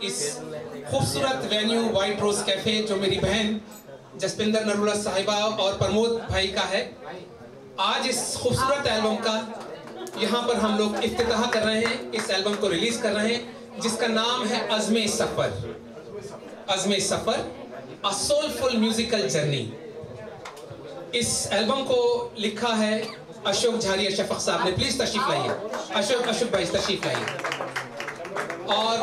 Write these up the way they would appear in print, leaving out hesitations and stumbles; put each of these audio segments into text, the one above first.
इस खूबसूरत venue white रोज cafe जो मेरी बहन जसपिंदर नरूला साहिबा और प्रमोद भाई का है। आज इस खूबसूरत एल्बम का यहाँ पर हम लोग इफ्तिताह कर रहे हैं, इस एल्बम को रिलीज कर रहे हैं जिसका नाम है अज़्मे सफर। अज़्मे सफर, अ सोलफुल म्यूजिकल जर्नी। इस एल्बम को लिखा है अशोक झारिया शफक साहब ने। प्लीज तशरीफ लाइए अशोक भाई, तशरीफ लाइए। और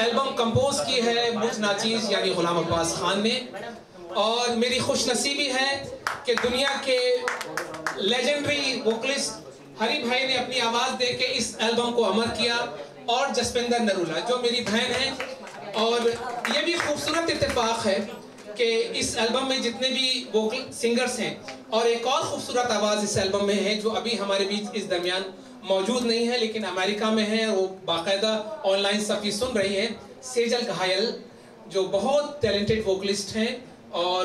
एल्बम कंपोज की है मुझ नाचीज यानी गुलाम अब्बास खान ने। और मेरी खुशनसीबी है कि दुनिया के लेजेंडरी वोकलिस्ट हरी भाई ने अपनी आवाज दे के इस एल्बम को अमर किया, और जसपिंदर नरूला जो मेरी बहन है। और ये भी खूबसूरत इत्तेफाक है कि इस एल्बम में जितने भी वोकल सिंगर्स हैं, और एक और खूबसूरत आवाज़ इस एल्बम में है जो अभी हमारे बीच इस दरमियान मौजूद नहीं है लेकिन अमेरिका में है, वो बाकायदा ऑनलाइन सबकी सुन रही है। सेजल घायल जो बहुत टैलेंटेड वोकलिस्ट हैं और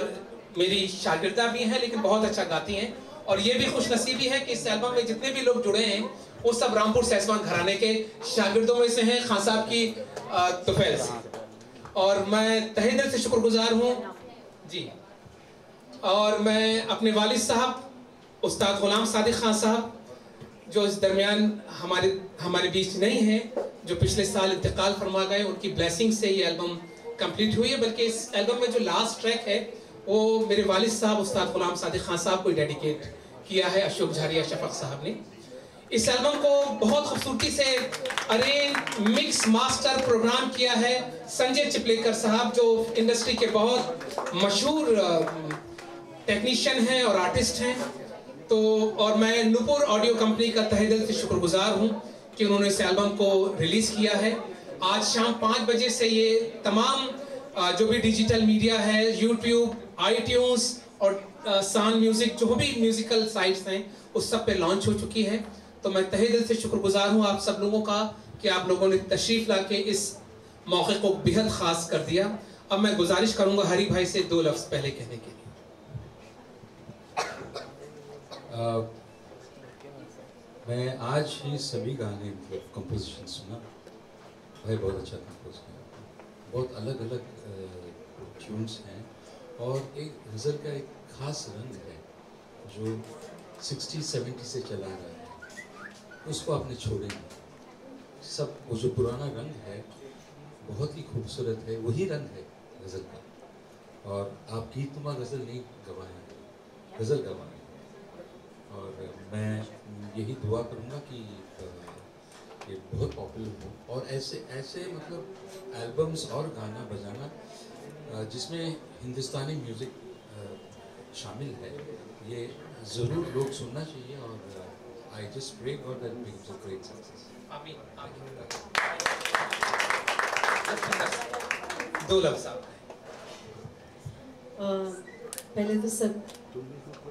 मेरी शागिर्दा भी हैं लेकिन बहुत अच्छा गाती हैं। और ये भी खुशनसीबी है कि इस एल्बम में जितने भी लोग जुड़े हैं वो सब रामपुर सैसवान घराने के शागिर्दों में से हैं, खान साहब की तुफैल से। और मैं तहे दिल से शुक्रगुजार हूँ जी। और मैं अपने वालिद साहब उस्ताद गुलाम सादिक खान साहब जो इस दरमियान हमारे बीच नहीं हैं, जो पिछले साल इंतकाल फरमा गए, उनकी ब्लेसिंग से ये एल्बम कंप्लीट हुई है। बल्कि इस एल्बम में जो लास्ट ट्रैक है वो मेरे वालिद साहब उस्ताद गुलाम सादिक खान साहब को डेडिकेट किया है अशोक झारिया शफक साहब ने। इस एल्बम को बहुत खूबसूरती से अरेंज मिक्स मास्टर प्रोग्राम किया है संजय चिपलेकर साहब जो इंडस्ट्री के बहुत मशहूर टेक्नीशियन हैं और आर्टिस्ट हैं। तो और मैं नूपुर ऑडियो कंपनी का तहे दिल से शुक्रगुजार हूँ कि उन्होंने इस एल्बम को रिलीज किया है। आज शाम 5 बजे से ये तमाम जो भी डिजिटल मीडिया है, यूट्यूब, iTunes और सान म्यूजिक, जो भी म्यूजिकल साइट्स हैं उस सब पे लॉन्च हो चुकी है। तो मैं तहे दिल से शुक्रगुजार हूँ आप सब लोगों का कि आप लोगों ने तशरीफ ला के इस मौके को बेहद खास कर दिया। अब मैं गुजारिश करूंगा हरी भाई से 2 लफ्ज पहले कहने के लिए। मैं आज ही सभी गाने कंपोजिशन सुना, भाई बहुत अच्छा कंपोज किया, बहुत अलग अलग ट्यून्स हैं और एक गज़ल का एक ख़ास रंग है जो 60-70 से चला रहा है, उसको आपने छोड़े नहीं। सब वो जो पुराना रंग है बहुत ही खूबसूरत है, वही रंग है गज़ल का। और आप गीतनुमा गज़ल नहीं गवाए, गज़ल गवाए। और मैं यही दुआ करूँगा कि ये बहुत पॉपुलर हो और ऐसे मतलब एल्बम्स और गाना बजाना जिसमें हिंदुस्तानी म्यूज़िक शामिल है, ये ज़रूर लोग सुनना चाहिए। और I just pray God that makes a great success. आमीन। 2 लफ्ज़ आप। पहले तो सब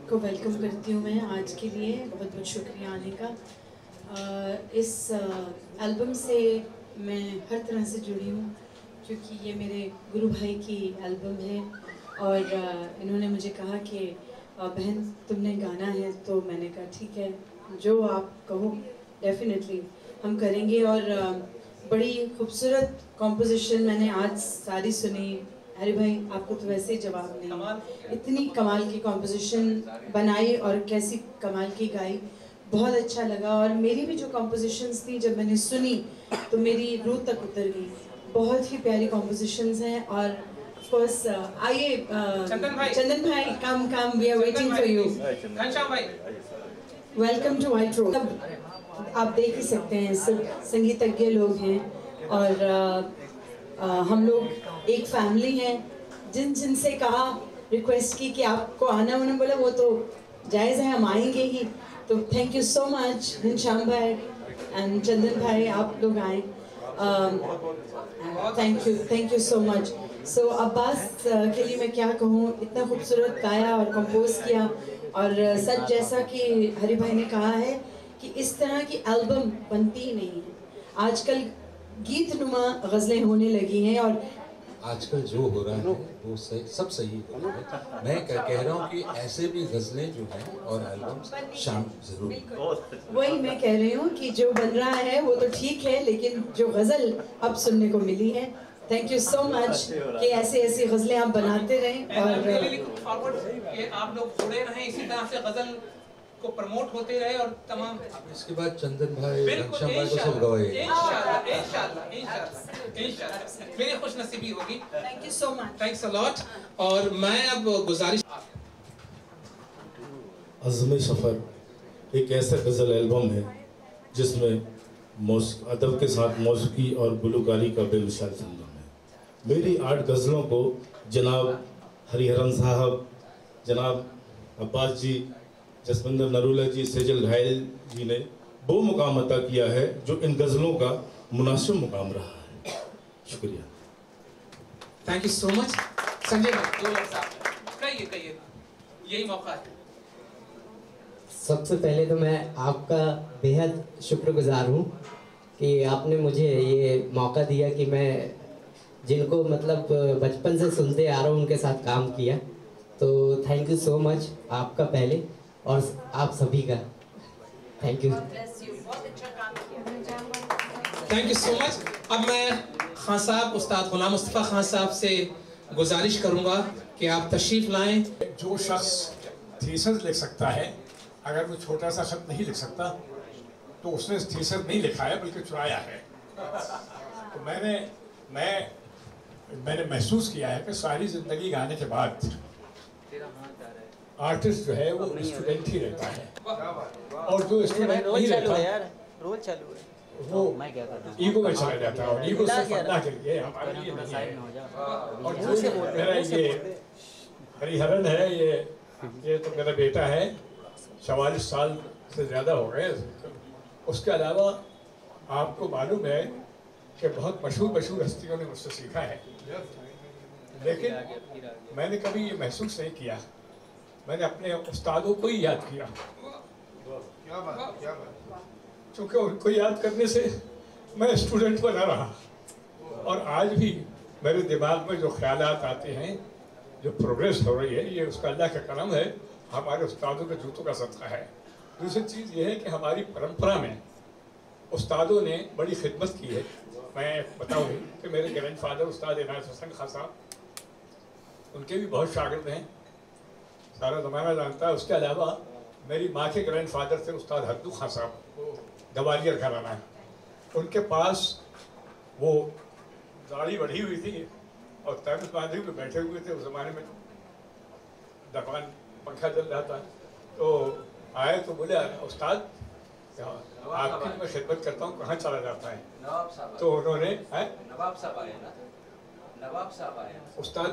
को वेलकम करती हूँ मैं आज के लिए, बहुत बहुत शुक्रिया आने का। इस एल्बम से मैं हर तरह से जुड़ी हूँ क्योंकि ये मेरे गुरु भाई की एल्बम है और इन्होंने मुझे कहा कि बहन तुमने गाना है, तो मैंने कहा ठीक है जो आप कहो डेफिनेटली हम करेंगे। और बड़ी खूबसूरत कॉम्पोजिशन मैंने आज सारी सुनी। अरे भाई आपको तो वैसे ही जवाब नहीं, इतनी कमाल की कॉम्पोजिशन बनाई और कैसी कमाल की गाई, बहुत अच्छा लगा। और मेरी भी जो कॉम्पोजिशंस थी जब मैंने सुनी तो मेरी रूह तक उतर गई। बहुत ही प्यारी कॉम्पोजिशंस हैं। और ऑफ कोर्स आइए चंदन भाई come we are waiting for you. Ghanshyam भाई वेलकम टू व्हाइट रोज। आप देख ही सकते हैं सब संगीतज्ञ लोग हैं और हम लोग एक फैमिली हैं। जिनसे कहा रिक्वेस्ट की कि आपको आना, उन्होंने बोला वो तो जायज़ है हम आएंगे ही। तो thank you so much Ghanshyam भाई एंड चंदन भाई, आप लोग आए, थैंक यू सो मच। सो अब्बास के लिए मैं क्या कहूँ, इतना खूबसूरत गाया और कंपोज किया। और सच जैसा कि हरी भाई ने कहा है कि इस तरह की एल्बम बनती ही नहीं है। आजकल गीतनुमा गज़लें होने लगी हैं और आजकल जो हो रहा है वो सब सही हो रहा है। मैं कह रहा हूँ कि ऐसे भी गज़लें जो हैं और एल्बम्स शाम जरूर। वही मैं कह रही हूँ कि जो बन रहा है वो तो ठीक है, लेकिन जो गज़ल अब सुनने को मिली है थैंक यू सो मच कि ऐसे ऐसी गज़लें आप बनाते रहें और फॉरवर्ड कि आप लोग जुड़े रहें, इसी तरह से गजल को प्रमोट होते रहे और तमाम। इसके बाद चंदन भाई, घनश्याम भाई को सब गवाएंगे। इंशाल्लाह इंशाल्लाह इंशाल्लाह इंशाल्लाह मेरी खुशनसीबी होगी। Thank you so much, thanks a lot. और मैं अब गुजारिश, अज़्म सफ़र एक ऐसा गज़ल एल्बम है जिसमें अदब के साथ मौसीकी और गुलकारी का बेमिसाल संगम है। मेरी 8 गज़लों को जनाब हरिहरन साहब, जनाब अब्बास जी, जसविंदर नरूला जी, सेजल घायल जी ने वो मुकाम अता किया है जो इन गज़लों का मुनासिब मुकाम रहा है। शुक्रिया। Thank you so much. Sanjay भाई, 2 लफ्ज़ आप कहिए, यही मौका है। सबसे पहले तो मैं आपका बेहद शुक्रगुजार हूँ कि आपने मुझे ये मौका दिया कि मैं जिनको मतलब बचपन से सुनते आ रहा हूँ उनके साथ काम किया। तो थैंक यू सो मच आपका पहले और आप सभी का thank you. Thank you so much. अब मैं खान साहब, उस्ताद गुलाम मुस्तफ़ा खान साहब से गुजारिश करूँगा कि आप तशरीफ़ लाएँ। जो शख्स थीसिस लिख सकता है, अगर वो छोटा सा खत नहीं लिख सकता तो उसने थीसिस नहीं लिखा है बल्कि चुराया है। तो मैंने महसूस किया है कि सारी ज़िंदगी गाने के बाद आर्टिस्ट जो है वो स्टूडेंट ही रहता है, और जो स्टूडेंट नहीं रहता वो ईगो में चला जाता है, और ईगो सिर्फ अल्लाह के लिए, हमारे लिए नहीं है। और जो मेरा ये हरिहरन है, ये तो मेरा बेटा है, 44 साल से ज़्यादा हो गए। उसके अलावा आपको मालूम है कि बहुत मशहूर हस्तियों ने मुझसे सीखा है, लेकिन मैंने कभी ये महसूस नहीं किया। मैंने अपने उस्तादों को ही याद किया, क्योंकि उनको याद करने से मैं स्टूडेंट बना रहा। और आज भी मेरे दिमाग में जो ख्यालात आते हैं, जो प्रोग्रेस हो रही है, ये उसका अल्लाह का करम है, हमारे उस्तादों के जूतों का सदका है। दूसरी चीज़ ये है कि हमारी परंपरा में उस्तादों ने बड़ी खिदमत की है। मैं बताऊँ कि मेरे ग्रैंडफादर उस्ताद इनायत हुसैन खान साहब, उनके भी बहुत शागिर्द हैं, सारा ज़माना जानता है। उसके अलावा मेरी माँ के ग्रैंडफादर थे उस्ताद हद्दू खान साहब, गवालियर घराना है। उनके पास वो दाढ़ी बढ़ी हुई थी और तर्ज बांधे हुए बैठे हुए थे। उस ज़माने में दफान पंखा चल रहा था, तो आए तो बोले, उस्ताद आपकी मैं खिदमत करता हूँ, कहाँ चला जाता है? तो उन्होंने नवाब साहब आए ना, नवाब साहब आए उस्ताद,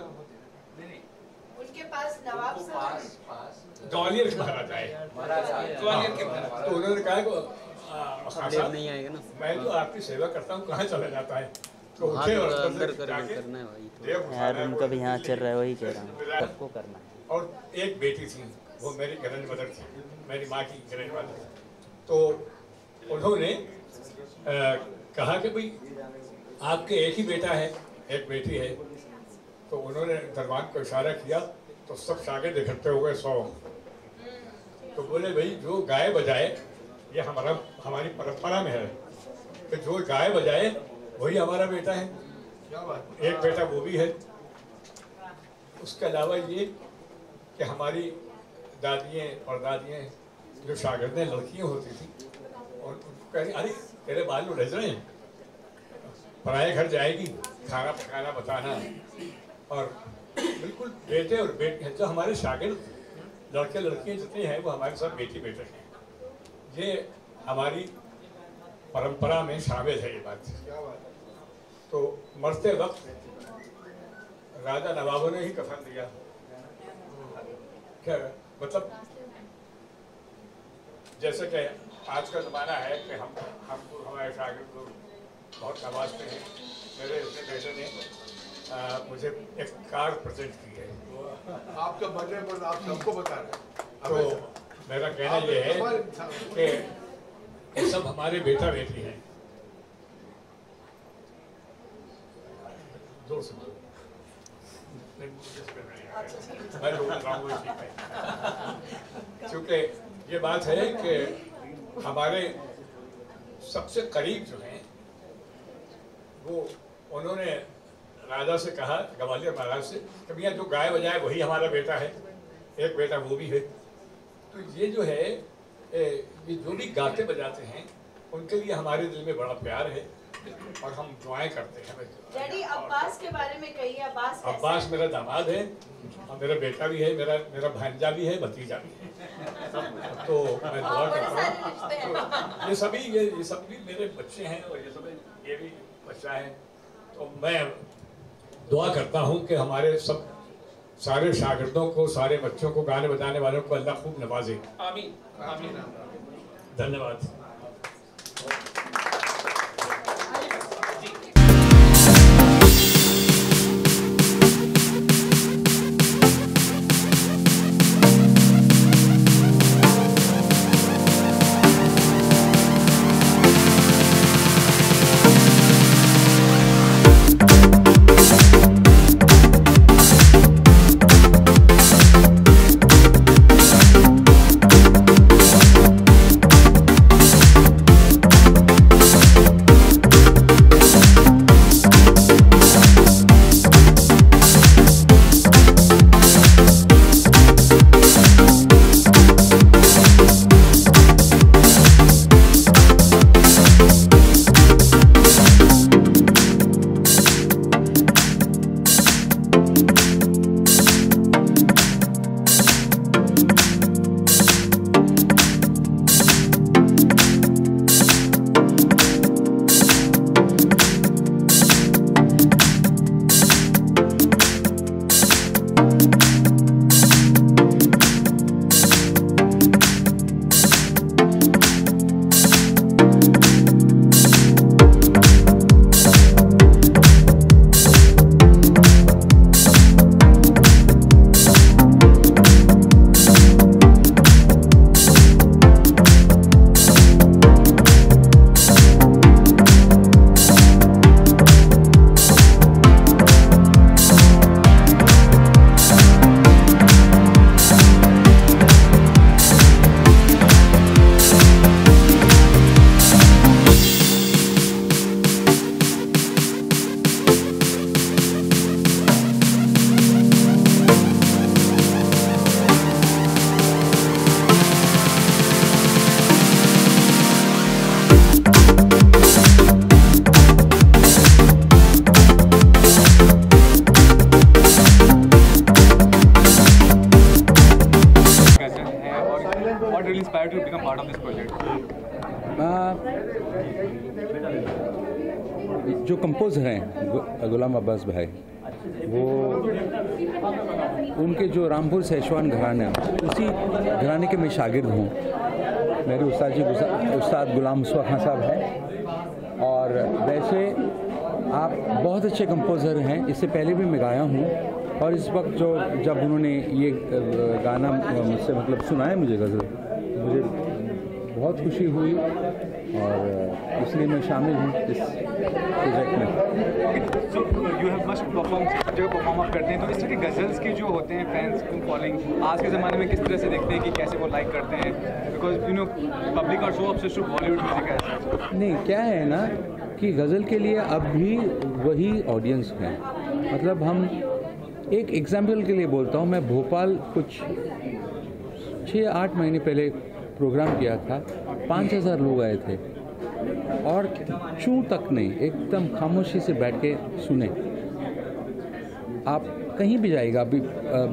उनके पास नवाब साहब ग्वालियर के महाराजा है, ग्वालियर के महाराजा। तो उन्होंने कहा कि नहीं आएगा ना, मैं तो आपकी सेवा करता हूँ, कहाँ चला जाता है? तो उठे और अंदर करना है वही यार, उनका भी यहाँ चल रहा है, वही कह रहा हूँ सबको करना है। और एक बेटी थी, वो मेरी ग्रैंड मदर थी, मेरी माँ की ग्रैंड मदर। तो उन्होंने कहा कि भाई आपके एक ही बेटा है, एक बेटी है। तो उन्होंने दरबान को इशारा किया तो सब शागिर्द इकट्ठे हो गए 100। तो बोले भाई जो गाय बजाए, ये हमारी परंपरा में है कि जो गाय बजाए वही हमारा बेटा है। एक बेटा वो भी है। उसके अलावा ये कि हमारी दादियाँ और दादियाँ जो शागिर्दें लड़कियाँ होती थी, और उनको कह रही, अरे तेरे बाल उलझ रहे हैं, पराए घर जाएगी, खाना पकाना बताना। और बिल्कुल बेटे और बेटी जो हमारे शागिर्द लड़के लड़कियाँ जितने हैं वो हमारे साथ बेटी बेटे हैं। ये हमारी परंपरा में शामिल है ये बात। तो मरते वक्त राजा नवाबों ने ही कफन दिया। क्या मतलब, जैसे कि आज का ज़माना है कि हमको हमारे शागिर्द लोग बहुत नवाजते हैं। मेरे अपने बेटे ने मुझे एक कार प्रेजेंट की है। आपका बर्थडे पर आप सबको बता रहे हैं। तो मेरा कहना ये है कि सब हमारे बेटा बेटी हैं। जोर से मैं लोग क्योंकि ये बात है कि हमारे सबसे करीब जो हैं वो, उन्होंने राजा से कहा, ग्वालियर महाराज से, कि भैया जो गाय बजाए वही हमारा बेटा है, एक बेटा वो भी है। तो ये जो है ये जो भी गाते बजाते हैं उनके लिए हमारे दिल में बड़ा प्यार है और हम दुआएं करते हैं। डैडी अब्बास के बारे में कहिए, अब्बास मेरा दामाद है और मेरा बेटा भी है, मेरा भांजा भी है, भतीजा भी है। तो मैं दुआ करता हूँ। ये सब भी मेरे बच्चे हैं और ये भी बच्चा है। तो मैं दुआ करता हूँ कि हमारे सारे शागिर्दों को, सारे बच्चों को, गाने बजाने वालों को अल्लाह खूब नवाजे। आमीन आमीन। धन्यवाद। inspired you to become part of this project? जो कंपोजर हैं गुलाम अब्बास भाई, वो उनके जो रामपुर सैशवान घराना है उसी घराने के मैं शागिर्द हूँ। मेरे उस्ताद जी उस्ताद गुलाम मुस्तफा खान साहब हैं और वैसे आप बहुत अच्छे कंपोज़र हैं। इससे पहले भी मैं गाया हूँ और इस वक्त जब उन्होंने ये गाना मुझसे मतलब सुनाया मुझे गज़ल, मुझे बहुत खुशी हुई और इसलिए मैं शामिल हूँ इस प्रोजेक्ट में। So you have must perform, जब परफॉर्म आप करते हैं तो इस तरह के गज़ल्स के जो होते हैं फैंस को फॉलोइंग आज के ज़माने में किस तरह से देखते हैं कि कैसे वो लाइक करते हैं? Because you know public are so obsessed to Bollywood music ऐसा। नहीं, क्या है ना कि गज़ल के लिए अब भी वही ऑडियंस है। मतलब हम एक एग्जाम्पल के लिए बोलता हूँ, मैं भोपाल कुछ 6-8 महीने पहले प्रोग्राम किया था, 5000 लोग आए थे और चूं तक नहीं, एकदम खामोशी से बैठ के सुने। आप कहीं भी जाइएगा, अभी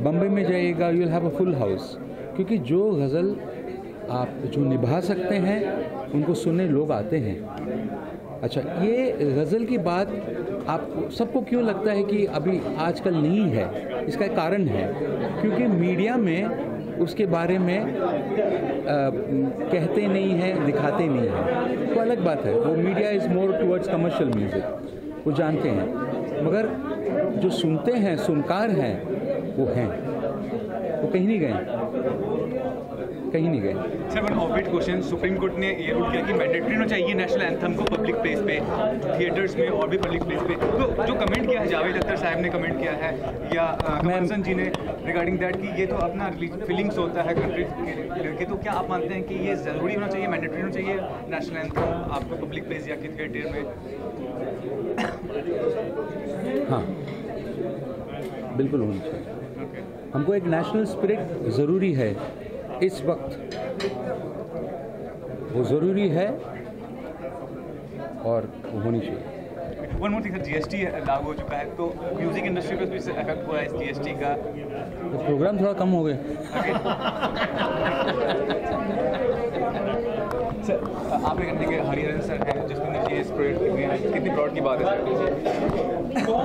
बम्बई में जाइएगा, you will have a full house, क्योंकि जो गज़ल आप जो निभा सकते हैं उनको सुनने लोग आते हैं। अच्छा, ये गज़ल की बात आप सबको क्यों लगता है कि अभी आजकल नहीं है? इसका एक कारण है क्योंकि मीडिया में उसके बारे में कहते नहीं हैं, दिखाते नहीं हैं, तो अलग बात है। वो media is more towards commercial music, वो जानते हैं, मगर जो सुनते हैं, सुनकार हैं, वो हैं, वो कहीं नहीं गए, कहीं नहीं गए। Sir, one obvious question, supreme court ने ये रूल किया कि मैंडेटरी होना चाहिए नेशनल एंथम को पब्लिक प्लेस पे, थिएटर्स में और भी पब्लिक प्लेस पे। तो जो कमेंट किया है, जावेद अख्तर साहब ने कमेंट किया है या कमल हसन जी ने रिगार्डिंग दैट कि ये तो अपना फीलिंग्स होता है कंट्री के, तो क्या आप मानते हैं कि ये ज़रूरी होना चाहिए, मैंडेटरी होना चाहिए नेशनल एंथम आपको पब्लिक प्लेस या कि थिएटर में? हाँ, बिल्कुल होनी चाहिए। हमको एक नेशनल स्पिरिट ज़रूरी है इस वक्त, वो ज़रूरी है और वो होनी चाहिए। One more thing sir, GST लागू हो चुका है, तो म्यूजिक इंडस्ट्री पर भी इफेक्ट हुआ है इस जीएसटी का? तो प्रोग्राम थोड़ा कम हो गए। सर, आपने कहते हैं कि हरिहरन सर हैं, जसविंदर जी इस प्रोजेक्ट के लिए, कितनी प्राउड की बात है?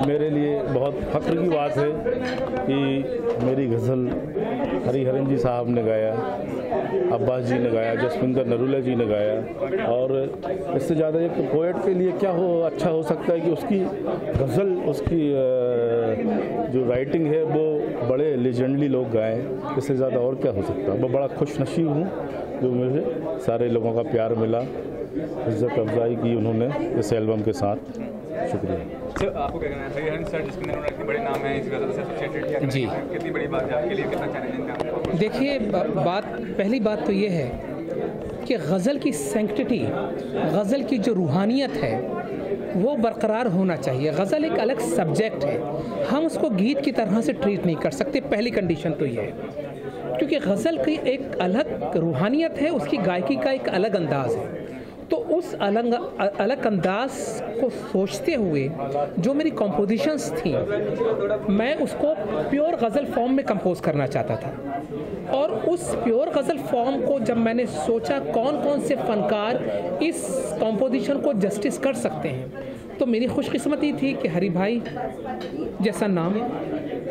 मेरे लिए बहुत फख्र की बात है कि मेरी गज़ल हरिहरन जी साहब ने गाया, अब्बास जी ने गाया, जसविंदर नरूला जी ने गाया, और इससे ज़्यादा एक पोएट के लिए क्या हो अच्छा हो सकता है कि उसकी गज़ल, उसकी जो राइटिंग है वो बड़े लेजेंडली लोग गाएं। इससे ज़्यादा और क्या हो सकता है। मैं बड़ा खुश नसीब हूँ जो मुझे सारे लोगों का प्यार मिला, इज्जत अफजाई की उन्होंने इस एल्बम के साथ। शुक्रिया सर। आपको क्या कहना है, हरिहरन सर जसविंदर नरूला इतने बड़े नाम हैं, इस गज़ल से एसोसिएटेड किया जी, कितनी बड़ी बात है आपके लिए, कितना चैलेंजिंग काम है? देखिए, पहली बात तो ये है कि गज़ल की सैंक्टिटी, गज़ल की जो रूहानियत है वो बरकरार होना चाहिए। गज़ल एक अलग सब्जेक्ट है, हम उसको गीत की तरह से ट्रीट नहीं कर सकते। पहली कंडीशन तो ये है, क्योंकि गज़ल की एक अलग रूहानियत है, उसकी गायकी का एक अलग अंदाज़ है। तो उस अलग अंदाज को सोचते हुए जो मेरी कंपोजिशंस थी, मैं उसको प्योर गज़ल फॉर्म में कंपोज करना चाहता था। और उस प्योर गज़ल फॉर्म को जब मैंने सोचा कौन कौन से फ़नकार इस कंपोजिशन को जस्टिस कर सकते हैं, तो मेरी खुशकिस्मती थी कि हरि भाई जैसा नाम,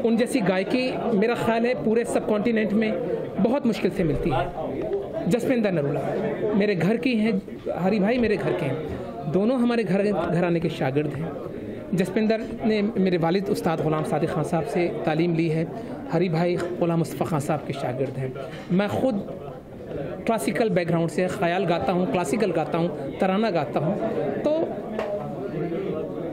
उन जैसी गायकी मेरा ख्याल है पूरे सब कॉन्टिनेंट में बहुत मुश्किल से मिलती है। जसविंदर नरूला मेरे घर की हैं, हरि भाई मेरे घर के हैं, दोनों हमारे घराने के शागिर्द हैं। जसविंदर ने मेरे वालिद उस्ताद ग़ुलाम सादिक खान साहब से तालीम ली है, हरि भाई ग़ुलाम मुस्तफ़ा खान साहब के शागिर्द हैं। मैं ख़ुद क्लासिकल बैकग्राउंड से ख़याल गाता हूँ, क्लासिकल गाता हूँ, तराना गाता हूँ। तो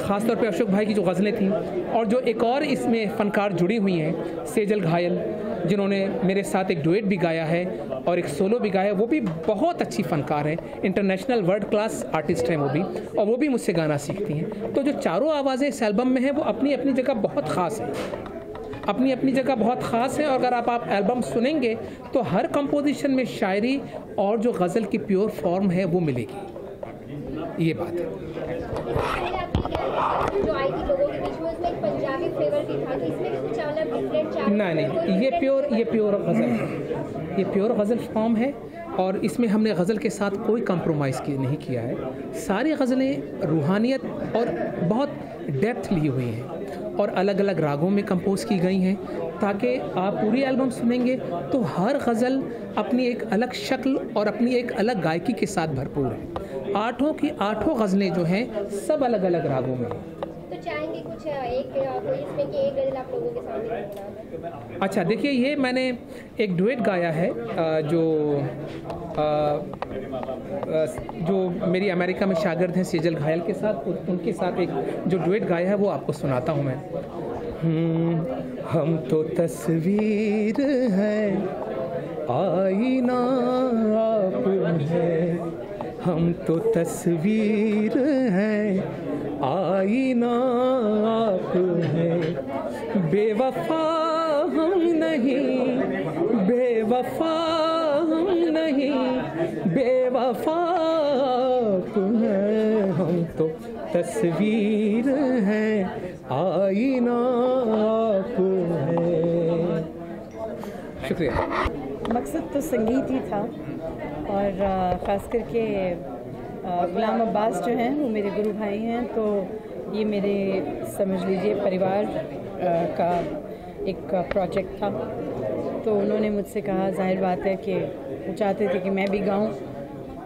ख़ास तौर पे अशोक भाई की जो गज़लें थीं, और जो एक और इसमें फ़नकार जुड़ी हुई हैं, सेजल घायल, जिन्होंने मेरे साथ एक डुएट भी गाया है और एक सोलो भी गाया है, वो भी बहुत अच्छी फ़नकार है, इंटरनेशनल वर्ल्ड क्लास आर्टिस्ट हैं वो भी, और वो भी मुझसे गाना सीखती हैं। तो जो चारों आवाज़ें इस एल्बम में हैं वो अपनी अपनी जगह बहुत ख़ास हैं, अपनी अपनी जगह बहुत ख़ास है। और अगर आप एल्बम सुनेंगे तो हर कंपोजिशन में शायरी और जो गज़ल की प्योर फॉर्म है वो मिलेगी, ये बात है। जो आई थी लोगों के बीच में, उसमें एक पंजाबी फ्लेवर भी था, तो इसमें कुछ अलग डिफरेंट? नहीं, ये प्योर गज़ल है, ये प्योर गज़ल फॉर्म है, और इसमें हमने गज़ल के साथ कोई कॉम्प्रोमाइज़ नहीं किया है। सारी गज़लें रूहानियत और बहुत डेप्थ ली हुई हैं और अलग अलग रागों में कंपोज की गई हैं, ताकि आप पूरी एल्बम सुनेंगे तो हर गज़ल अपनी एक अलग शक्ल और अपनी एक अलग गायकी के साथ भरपूर है। आठों की आठों गज़लें जो हैं सब अलग अलग रागों में हैं। तो चाहेंगे कुछ एक कोई इसमें कि एक गज़ल आप लोगों के सामने? अच्छा, देखिए, ये मैंने एक डुएट गाया है जो मेरी अमेरिका में शागिर्द हैं सेजल घायल के साथ, उनके साथ एक जो डुएट गाया है वो आपको सुनाता हूँ मैं। हम तो तस्वीर हैं, आईना आप हैं, हम तो तस्वीर हैं, आईना आप हैं, बेवफा हम नहीं, बेवफा हम नहीं, बेवफा आप हैं, हम तो तस्वीर हैं, आईना आप हैं। शुक्रिया। मकसद तो संगीत ही था, और ख़ास करके ग़ुलाम अब्बास जो हैं वो मेरे गुरु भाई हैं, तो ये मेरे समझ लीजिए परिवार का एक प्रोजेक्ट था। तो उन्होंने मुझसे कहा, जाहिर बात है कि वो चाहते थे कि मैं भी गाऊं,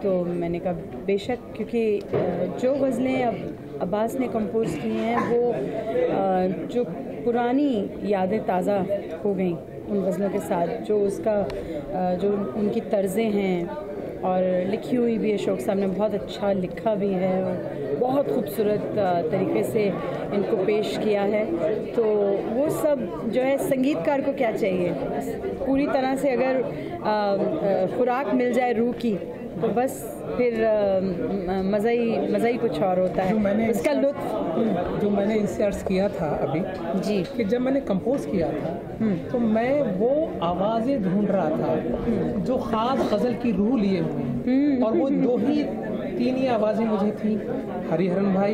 तो मैंने कहा बेशक, क्योंकि जो गज़लें अब अब्बास ने कंपोज़ की हैं वो जो पुरानी यादें ताज़ा हो गई उन गज़लों के साथ, जो उसका जो उनकी तर्ज़ें हैं, और लिखी हुई भी अशोक साहब ने बहुत अच्छा लिखा भी है, और बहुत खूबसूरत तरीके से इनको पेश किया है। तो वो सब जो है, संगीतकार को क्या चाहिए, पूरी तरह से अगर खुराक मिल जाए रूह की, तो बस फिर मज़ा ही कुछ और होता है, उसका लुत्फ। जो मैंने इंसर्ट किया था अभी जी, कि जब मैंने कंपोज किया था तो मैं वो आवाज़ें ढूंढ रहा था जो ख़ास गज़ल की रूह लिए हुए, और वो 3 ही आवाज़ें मुझे थी, हरिहरन भाई,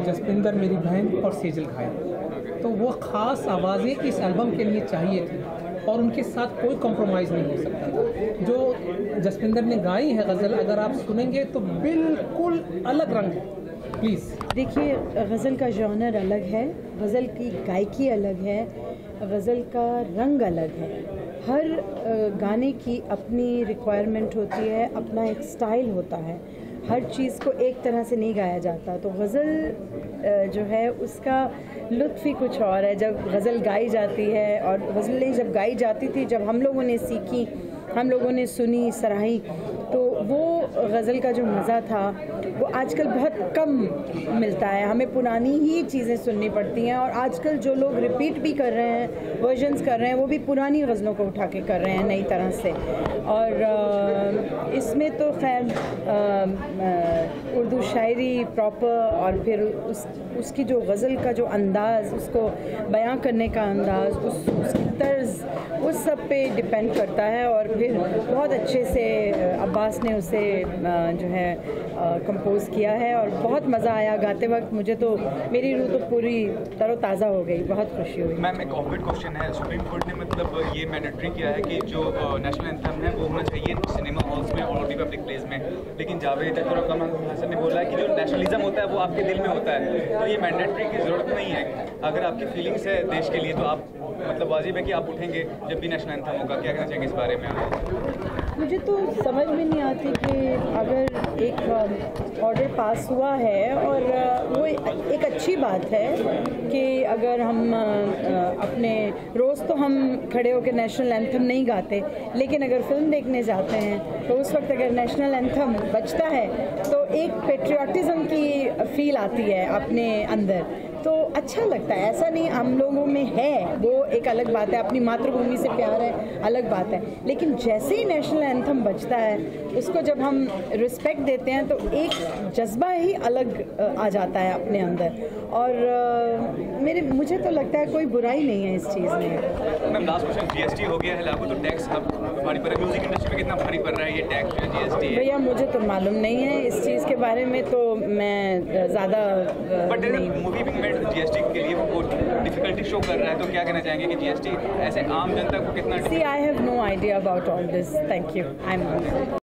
जसपिंदर मेरी बहन और सेजल भाई। तो वो ख़ास आवाज़ें इस एल्बम के लिए चाहिए थी और उनके साथ कोई कॉम्प्रोमाइज़ नहीं हो सकता था। जो जसपिंदर ने गाई है गज़ल, अगर आप सुनेंगे तो बिल्कुल अलग रंग है। प्लीज़ देखिए, गज़ल का जॉनर अलग है, गज़ल की गायकी अलग है, गज़ल का रंग अलग है। हर गाने की अपनी रिक्वायरमेंट होती है, अपना एक स्टाइल होता है, हर चीज़ को एक तरह से नहीं गाया जाता। तो गज़ल जो है उसका लुत्फ़ ही कुछ और है। जब गज़ल गाई जाती है, और गज़लें जब गाई जाती थी, जब हम लोगों ने सीखी, हम लोगों ने सुनी, सराही, तो वो गज़ल का जो मज़ा था वो आजकल बहुत कम मिलता है। हमें पुरानी ही चीज़ें सुननी पड़ती हैं, और आजकल जो लोग रिपीट भी कर रहे हैं, वर्जन्स कर रहे हैं, वो भी पुरानी गज़लों को उठा के कर रहे हैं नई तरह से। और इसमें तो खैर उर्दू शायरी प्रॉपर, और फिर उसकी जो गज़ल का जो अंदाज़, उसको बयां करने का अंदाज़, उसकी तर्ज, उस सब पे डिपेंड करता है। और फिर बहुत अच्छे से अब्बास ने उसे जो है कंपोज़ किया है, और बहुत मज़ा आया गाते वक्त। मुझे तो, मेरी रूह तो पूरी तरोताज़ा हो गई, बहुत खुशी हुई। मैम, एक ऑब्वियस क्वेश्चन है, सुप्रीम कोर्ट ने मतलब ये मैंडेटरी किया है कि जो नेशनल एंथम है वो होना चाहिए सिनेमा हॉल्स में और भी पब्लिक प्लेस में, लेकिन जावेद अख्तर और कमल हसन ने बोला है कि जो नेशनलिज्म होता है वो आपके दिल में होता है, तो ये मैंडेटरी की ज़रूरत नहीं है। अगर आपकी फीलिंग्स है देश के लिए तो आप मतलब वाजिब है कि आप उठेंगे जब भी नेशनल एंथम होगा। क्या कहना चाहेंगे इस बारे में? मुझे तो समझ में नहीं आती कि अगर एक ऑर्डर पास हुआ है, और वो एक अच्छी बात है कि अगर हम अपने रोज़ तो हम खड़े होकर नेशनल एंथम नहीं गाते, लेकिन अगर फिल्म देखने जाते हैं तो उस वक्त अगर नेशनल एंथम बजता है तो एक पेट्रियाटिज़म की फील आती है अपने अंदर, तो अच्छा लगता है। ऐसा नहीं हम लोगों में है, वो एक अलग बात है, अपनी मातृभूमि से प्यार है, अलग बात है, लेकिन जैसे ही नेशनल एंथम बजता है, उसको जब हम रिस्पेक्ट देते हैं तो एक जज्बा ही अलग आ जाता है अपने अंदर। और मुझे तो लगता है कोई बुराई नहीं है इस चीज़ में। मैम, लास्ट क्वेश्चन, जीएसटी हो गया है लागू, तो टैक्स अब भारी पड़ रहा है, म्यूजिक इंडस्ट्री में कितना भारी पड़ रहा है ये टैक्स जो जीएसटी? भैया मुझे तो मालूम नहीं है इस चीज़ के बारे में, तो मैं ज़्यादा मूवी में जीएसटी के लिए वो डिफिकल्टी शो कर रहा है, तो क्या कहना चाहेंगे कि जीएसटी ऐसे आम जनता को कितना? See, I have no idea about all this. Thank you. I'm